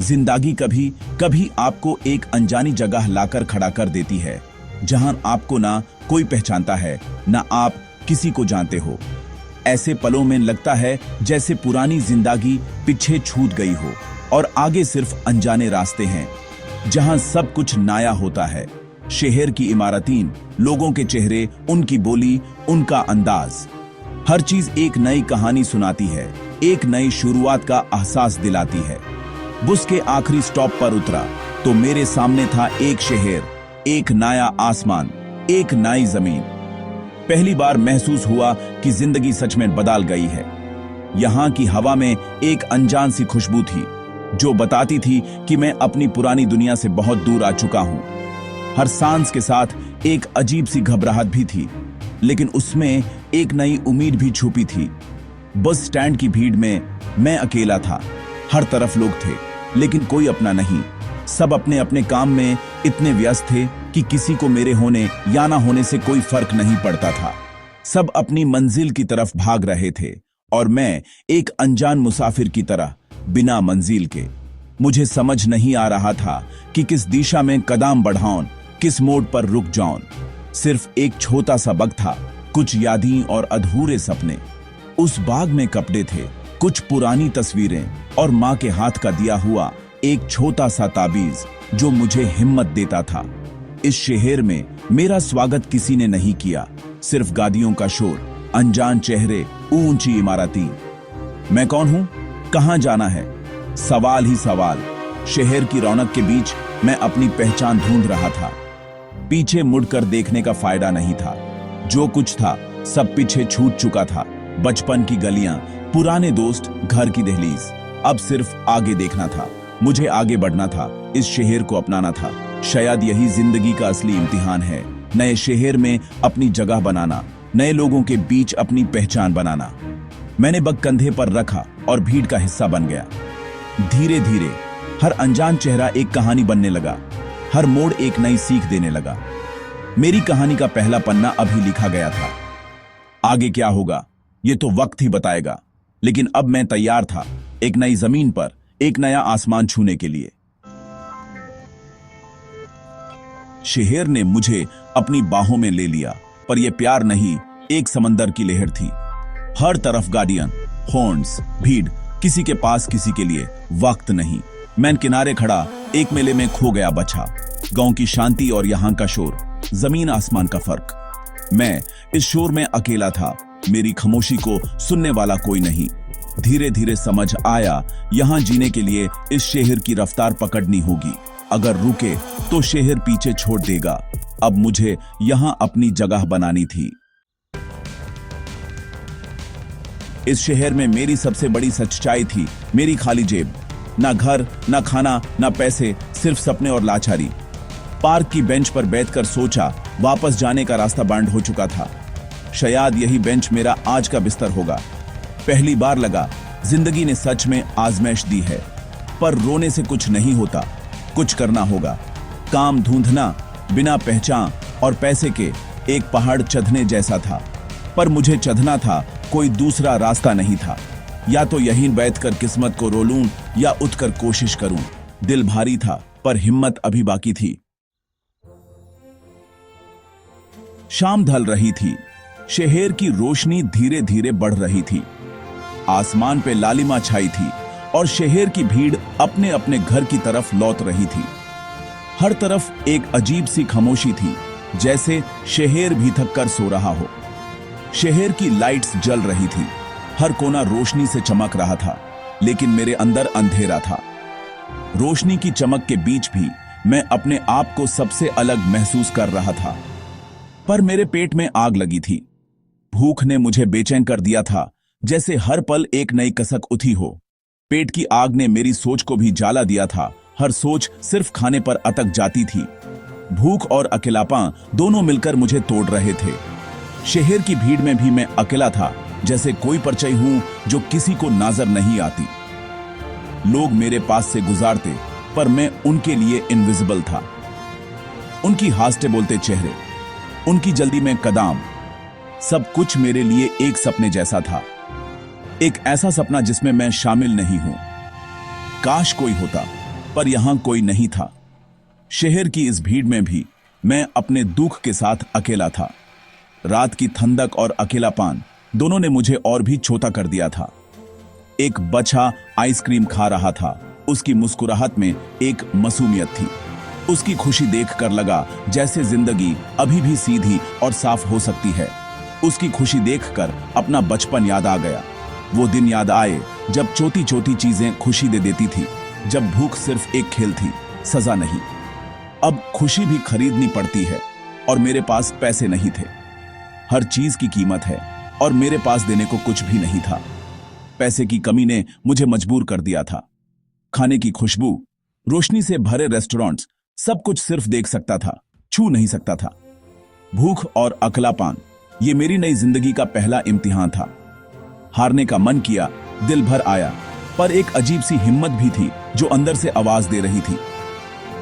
जिंदगी कभी कभी आपको एक अनजानी जगह लाकर खड़ा कर देती है, जहां आपको ना कोई पहचानता है, ना आप किसी को जानते हो। ऐसे पलों में लगता है जैसे पुरानी जिंदगी पीछे छूट गई हो और आगे सिर्फ अनजाने रास्ते हैं, जहां सब कुछ नया होता है। शहर की इमारतें, लोगों के चेहरे, उनकी बोली, उनका अंदाज, हर चीज एक नई कहानी सुनाती है, एक नई शुरुआत का एहसास दिलाती है। बस के आखिरी स्टॉप पर उतरा तो मेरे सामने था एक शहर, एक नया आसमान, एक नई जमीन। पहली बार महसूस हुआ कि जिंदगी सच में बदल गई है। यहां की हवा में एक अनजान सी खुशबू थी, जो बताती थी कि मैं अपनी पुरानी दुनिया से बहुत दूर आ चुका हूं। हर सांस के साथ एक अजीब सी घबराहट भी थी, लेकिन उसमें एक नई उम्मीद भी छुपी थी। बस स्टैंड की भीड़ में मैं अकेला था। हर तरफ लोग थे, लेकिन कोई अपना नहीं। सब अपने अपने काम में इतने व्यस्त थे कि किसी को मेरे होने या ना होने से कोई फर्क नहीं पड़ता था। सब अपनी मंजिल की तरफ भाग रहे थे और मैं एक अनजान मुसाफिर की तरह, बिना मंजिल के। मुझे समझ नहीं आ रहा था कि किस दिशा में कदम बढ़ाऊं, किस मोड़ पर रुक जाऊं। सिर्फ एक छोटा सा बाग था, कुछ यादें और अधूरे सपने। उस बाग में कपड़े थे, कुछ पुरानी तस्वीरें और माँ के हाथ का दिया हुआ एक छोटा सा ताबीज, जो मुझे हिम्मत देता था। इस शहर में मेरा स्वागत किसी ने नहीं किया, सिर्फ गाड़ियों का शोर, अनजान चेहरे, ऊंची इमारतें। मैं कौन हूं, कहां जाना है, सवाल ही सवाल। शहर की रौनक के बीच मैं अपनी पहचान ढूंढ रहा था। पीछे मुड़कर देखने का फायदा नहीं था। जो कुछ था सब पीछे छूट चुका था। बचपन की गलियां, पुराने दोस्त, घर की दहलीज। अब सिर्फ आगे देखना था, मुझे आगे बढ़ना था, इस शहर को अपनाना था। शायद यही जिंदगी का असली इम्तिहान है, नए शहर में अपनी जगह बनाना, नए लोगों के बीच अपनी पहचान बनाना। मैंने बग कंधे पर रखा और भीड़ का हिस्सा बन गया। धीरे धीरे हर अनजान चेहरा एक कहानी बनने लगा, हर मोड़ एक नई सीख देने लगा। मेरी कहानी का पहला पन्ना अभी लिखा गया था। आगे क्या होगा ये तो वक्त ही बताएगा, लेकिन अब मैं तैयार था, एक नई जमीन पर, एक नया आसमान छूने के लिए। शहर ने मुझे अपनी बाहों में ले लिया, पर यह प्यार नहीं, एक समंदर की लहर थी। हर तरफ गाड़ियां, हॉर्न्स, भीड़, किसी के पास किसी के लिए वक्त नहीं। मैं किनारे खड़ा एक मेले में खो गया बचा। गांव की शांति और यहां का शोर, जमीन आसमान का फर्क। मैं इस शोर में अकेला था, मेरी खामोशी को सुनने वाला कोई नहीं। धीरे धीरे समझ आया, यहां जीने के लिए इस शहर की रफ्तार पकड़नी होगी। अगर रुके तो शहर पीछे छोड़ देगा। अब मुझे यहां अपनी जगह बनानी थी। इस शहर में मेरी सबसे बड़ी सच्चाई थी मेरी खाली जेब। ना घर, ना खाना, ना पैसे, सिर्फ सपने और लाचारी। पार्क की बेंच पर बैठकर सोचा, वापस जाने का रास्ता बंद हो चुका था। शायद यही बेंच मेरा आज का बिस्तर होगा। पहली बार लगा जिंदगी ने सच में आजमाइश दी है, पर रोने से कुछ नहीं होता, कुछ करना होगा। काम ढूंढना बिना पहचान और पैसे के एक पहाड़ चढ़ने जैसा था, पर मुझे चढ़ना था, कोई दूसरा रास्ता नहीं था। या तो यहीं बैठकर किस्मत को रो लूं या उठकर कोशिश करूं। दिल भारी था, पर हिम्मत अभी बाकी थी। शाम ढल रही थी, शहर की रोशनी धीरे धीरे बढ़ रही थी। आसमान पे लालिमा छाई थी और शहर की भीड़ अपने अपने घर की तरफ लौट रही थी। हर तरफ एक अजीब सी खामोशी थी, जैसे शहर भी थक कर सो रहा हो। शहर की लाइट्स जल रही थी, हर कोना रोशनी से चमक रहा था, लेकिन मेरे अंदर अंधेरा था। रोशनी की चमक के बीच भी मैं अपने आप को सबसे अलग महसूस कर रहा था। पर मेरे पेट में आग लगी थी। भूख ने मुझे बेचैन कर दिया था, जैसे हर पल एक नई कसक उठी हो। पेट की आग ने मेरी सोच को भी जला दिया था, हर सोच सिर्फ खाने पर अटक जाती थी। भूख और अकेलापन दोनों मिलकर मुझे तोड़ रहे थे। शहर की भीड़ में भी मैं अकेला था, जैसे कोई परछाई हूं जो किसी को नजर नहीं आती। लोग मेरे पास से गुजारते, पर मैं उनके लिए इनविजिबल था। उनकी हंसते बोलते चेहरे, उनकी जल्दी में कदम, सब कुछ मेरे लिए एक सपने जैसा था। एक ऐसा सपना जिसमें मैं शामिल नहीं हूं। काश कोई होता पर यहां कोई नहीं था। शहर की इस भीड़ में भी मैं अपने दुख के साथ अकेला था। रात की ठंडक और अकेलापन दोनों ने मुझे और भी छोटा कर दिया था। एक बच्चा आइसक्रीम खा रहा था। उसकी मुस्कुराहट में एक मासूमियत थी। उसकी खुशी देखकर लगा जैसे जिंदगी अभी भी सीधी और साफ हो सकती है। उसकी खुशी देखकर अपना बचपन याद आ गया। वो दिन याद आए जब छोटी छोटी चीजें खुशी दे देती थी, जब भूख सिर्फ एक खेल थी, सजा नहीं। अब खुशी भी खरीदनी पड़ती है और मेरे पास पैसे नहीं थे। हर चीज की कीमत है और मेरे पास देने को कुछ भी नहीं था। पैसे की कमी ने मुझे मजबूर कर दिया था। खाने की खुशबू, रोशनी से भरे रेस्टोरेंट्स, सब कुछ सिर्फ देख सकता था, छू नहीं सकता था। भूख और अकेलापन, ये मेरी नई जिंदगी का पहला इम्तिहान था। हारने का मन किया, दिल भर आया, पर एक अजीब सी हिम्मत भी थी जो अंदर से आवाज दे रही थी।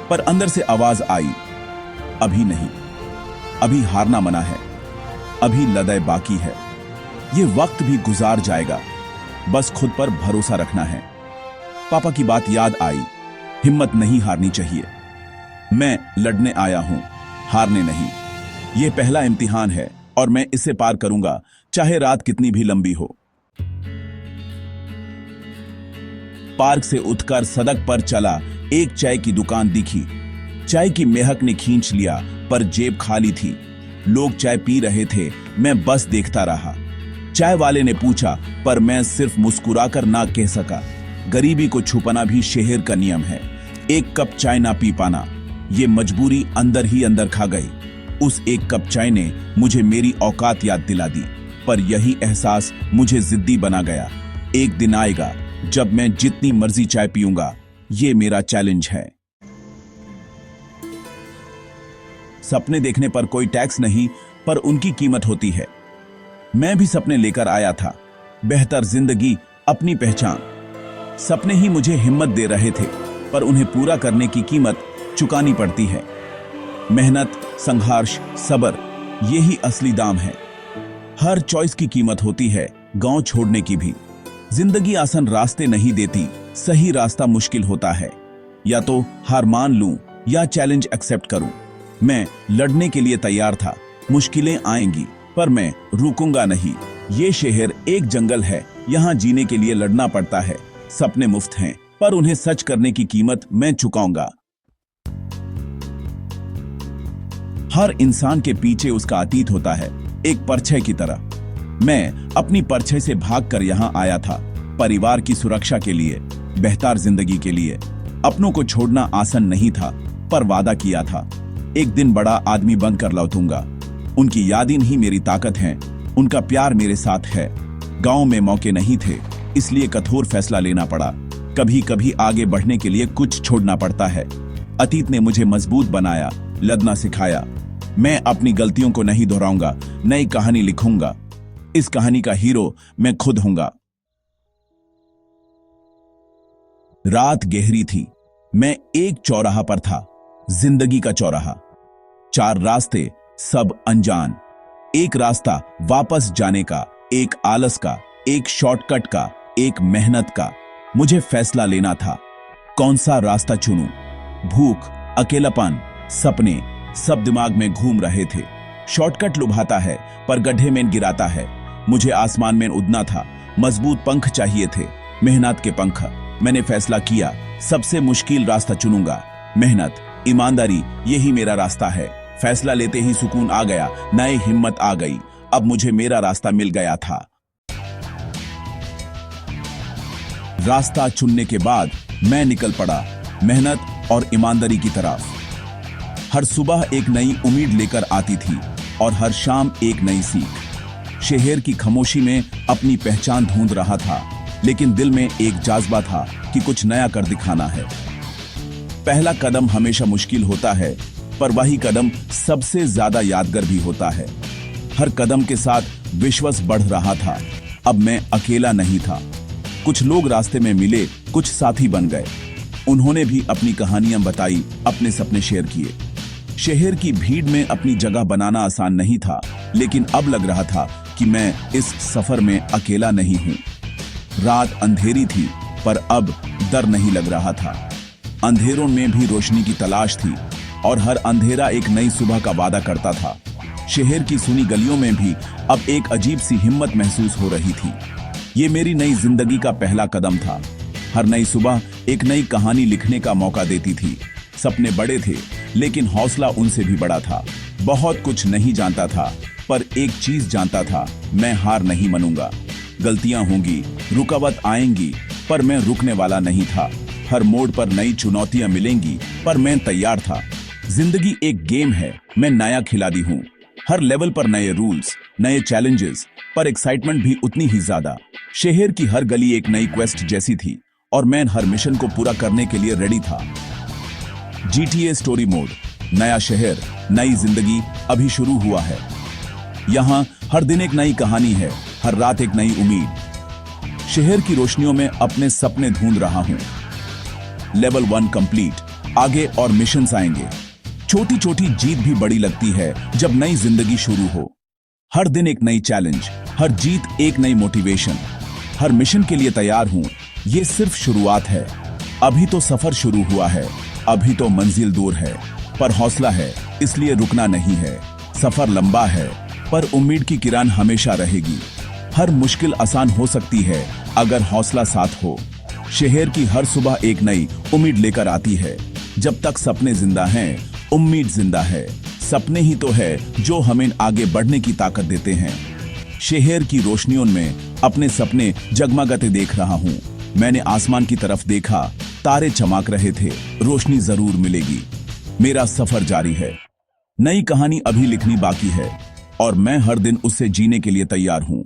पर अंदर से आवाज आई, अभी नहीं, अभी हारना मना है, अभी लड़ाई बाकी है, ये वक्त भी गुजार जाएगा, बस खुद पर भरोसा रखना है। पापा की बात याद आई, हिम्मत नहीं हारनी चाहिए। मैं लड़ने आया हूं, हारने नहीं। यह पहला इम्तिहान है और मैं इसे पार करूंगा, चाहे रात कितनी भी लंबी हो। पार्क से उठकर सड़क पर चला, एक चाय की दुकान दिखी। चाय की महक ने खींच लिया, पर जेब खाली थी। लोग चाय पी रहे थे, मैं बस देखता रहा। चाय वाले ने पूछा, पर मैं सिर्फ मुस्कुराकर ना कह सका। गरीबी को छुपाना भी शहर का नियम है। एक कप चाय ना पी पाना, ये मजबूरी अंदर ही अंदर खा गई। उस एक कप चाय ने मुझे मेरी औकात याद दिला दी, पर यही एहसास मुझे जिद्दी बना गया। एक दिन आएगा जब मैं जितनी मर्जी चाय पीऊंगा, ये मेरा चैलेंज है। सपने देखने पर कोई टैक्स नहीं, पर उनकी कीमत होती है। मैं भी सपने लेकर आया था, बेहतर जिंदगी, अपनी पहचान। सपने ही मुझे हिम्मत दे रहे थे, पर उन्हें पूरा करने की कीमत चुकानी पड़ती है। मेहनत, संघर्ष, सब्र, यही असली दाम है। हर चॉइस की कीमत होती है, गांव छोड़ने की भी। जिंदगी आसान रास्ते नहीं देती, सही रास्ता मुश्किल होता है। या तो हार मान लूं या चैलेंज एक्सेप्ट करूं। मैं लड़ने के लिए तैयार था। मुश्किलें आएंगी, पर मैं रुकूंगा नहीं। ये शहर एक जंगल है, यहाँ जीने के लिए लड़ना पड़ता है। सपने मुफ्त हैं, पर उन्हें सच करने की कीमत मैं चुकाऊंगा। हर इंसान के पीछे उसका अतीत होता है, एक परछाई की तरह। मैं अपनी परछाई से भागकर यहाँ आया था, परिवार की सुरक्षा के लिए, बेहतर जिंदगी के लिए। अपनों को छोड़ना आसान नहीं था, पर वादा किया था, एक दिन बड़ा आदमी बनकर लौटूंगा। उनकी यादें ही मेरी ताकत हैं, उनका प्यार मेरे साथ है। गांव में मौके नहीं थे, इसलिए कठोर फैसला लेना पड़ा। कभी कभी आगे बढ़ने के लिए कुछ छोड़ना पड़ता है। अतीत ने मुझे मजबूत बनाया, लड़ना सिखाया। मैं अपनी गलतियों को नहीं दोहराऊंगा, नई कहानी लिखूंगा। इस कहानी का हीरो मैं खुद हूंगा। रात गहरी थी। मैं एक चौराहा पर था, जिंदगी का चौराहा। 4 रास्ते, सब अनजान। एक रास्ता वापस जाने का, एक आलस का, एक शॉर्टकट का, एक मेहनत का। मुझे फैसला लेना था, कौन सा रास्ता चुनूं। भूख, अकेलापन, सपने, सब दिमाग में घूम रहे थे। शॉर्टकट लुभाता है, पर गड्ढे में गिराता है। मुझे आसमान में उड़ना था, मजबूत पंख चाहिए थे, मेहनत के पंख। मैंने फैसला किया, सबसे मुश्किल रास्ता चुनूंगा। मेहनत, ईमानदारी, यही मेरा रास्ता है। फैसला लेते ही सुकून आ गया, नई हिम्मत आ गई। अब मुझे मेरा रास्ता मिल गया था। रास्ता चुनने के बाद मैं निकल पड़ा, मेहनत और ईमानदारी की तरफ। हर सुबह एक नई उम्मीद लेकर आती थी और हर शाम एक नई सीख। शहर की खामोशी में अपनी पहचान ढूंढ रहा था, लेकिन दिल में एक जज्बा था कि कुछ नया कर दिखाना है। पहला कदम हमेशा मुश्किल होता है, पर वही कदम सबसे ज्यादा यादगार भी होता है। हर कदम के साथ विश्वास बढ़ रहा था। अब मैं अकेला नहीं था। कुछ लोग रास्ते में मिले, कुछ साथी बन गए। उन्होंने भी अपनी कहानियां बताई, अपने सपने शेयर किए। शहर की भीड़ में अपनी जगह बनाना आसान नहीं था, लेकिन अब लग रहा था कि मैं इस सफर में अकेला नहीं हूं। रात अंधेरी थी, पर अब डर नहीं लग रहा था। अंधेरों में भी रोशनी की तलाश थी और हर अंधेरा एक नई सुबह का वादा करता था। शहर की सुनी गलियों में भी अब एक अजीब सी हिम्मत महसूस हो रही थी। ये मेरी नई जिंदगी का पहला कदम था। हर नई सुबह एक नई कहानी लिखने का मौका देती थी। सपने बड़े थे, लेकिन हौसला उनसे भी बड़ा था। बहुत कुछ नहीं जानता था, पर एक चीज जानता था, मैं हार नहीं मानूंगा। गलतियां होंगी, रुकावट आएंगी, पर मैं रुकने वाला नहीं था। हर मोड़ पर नई चुनौतियां मिलेंगी, पर मैं तैयार था। जिंदगी एक गेम है, मैं नया खिलाड़ी हूँ। हर लेवल पर नए रूल्स, नए चैलेंजेस, पर एक्साइटमेंट भी उतनी ही ज्यादा। शहर की हर गली एक नई क्वेस्ट जैसी थी और मैं हर मिशन को पूरा करने के लिए रेडी था। GTA स्टोरी मोड, नया शहर, नई जिंदगी अभी शुरू हुआ है। यहाँ हर दिन एक नई कहानी है, हर रात एक नई उम्मीद। शहर की रोशनियों में अपने सपने ढूंढ रहा हूँ। लेवल 1 कंप्लीट, आगे और मिशंस आएंगे। छोटी छोटी जीत भी बड़ी लगती है जब नई जिंदगी शुरू हो। हर दिन एक नई चैलेंज, हर जीत एक नई मोटिवेशन। हर मिशन के लिए तैयार हूं। ये सिर्फ शुरुआत है। अभी तो सफर शुरू हुआ है, अभी तो मंजिल दूर है, पर हौसला है, इसलिए रुकना नहीं है। सफर लंबा है, पर उम्मीद की किरण हमेशा रहेगी। हर मुश्किल आसान हो सकती है अगर हौसला साथ हो। शहर की हर सुबह एक नई उम्मीद लेकर आती है। जब तक सपने जिंदा हैं, उम्मीद जिंदा है। सपने ही तो है जो हमें आगे बढ़ने की ताकत देते हैं। शहर की रोशनियों में अपने सपने जगमगाते देख रहा हूँ। मैंने आसमान की तरफ देखा, तारे चमक रहे थे। रोशनी जरूर मिलेगी। मेरा सफर जारी है। नई कहानी अभी लिखनी बाकी है और मैं हर दिन उससे जीने के लिए तैयार हूँ।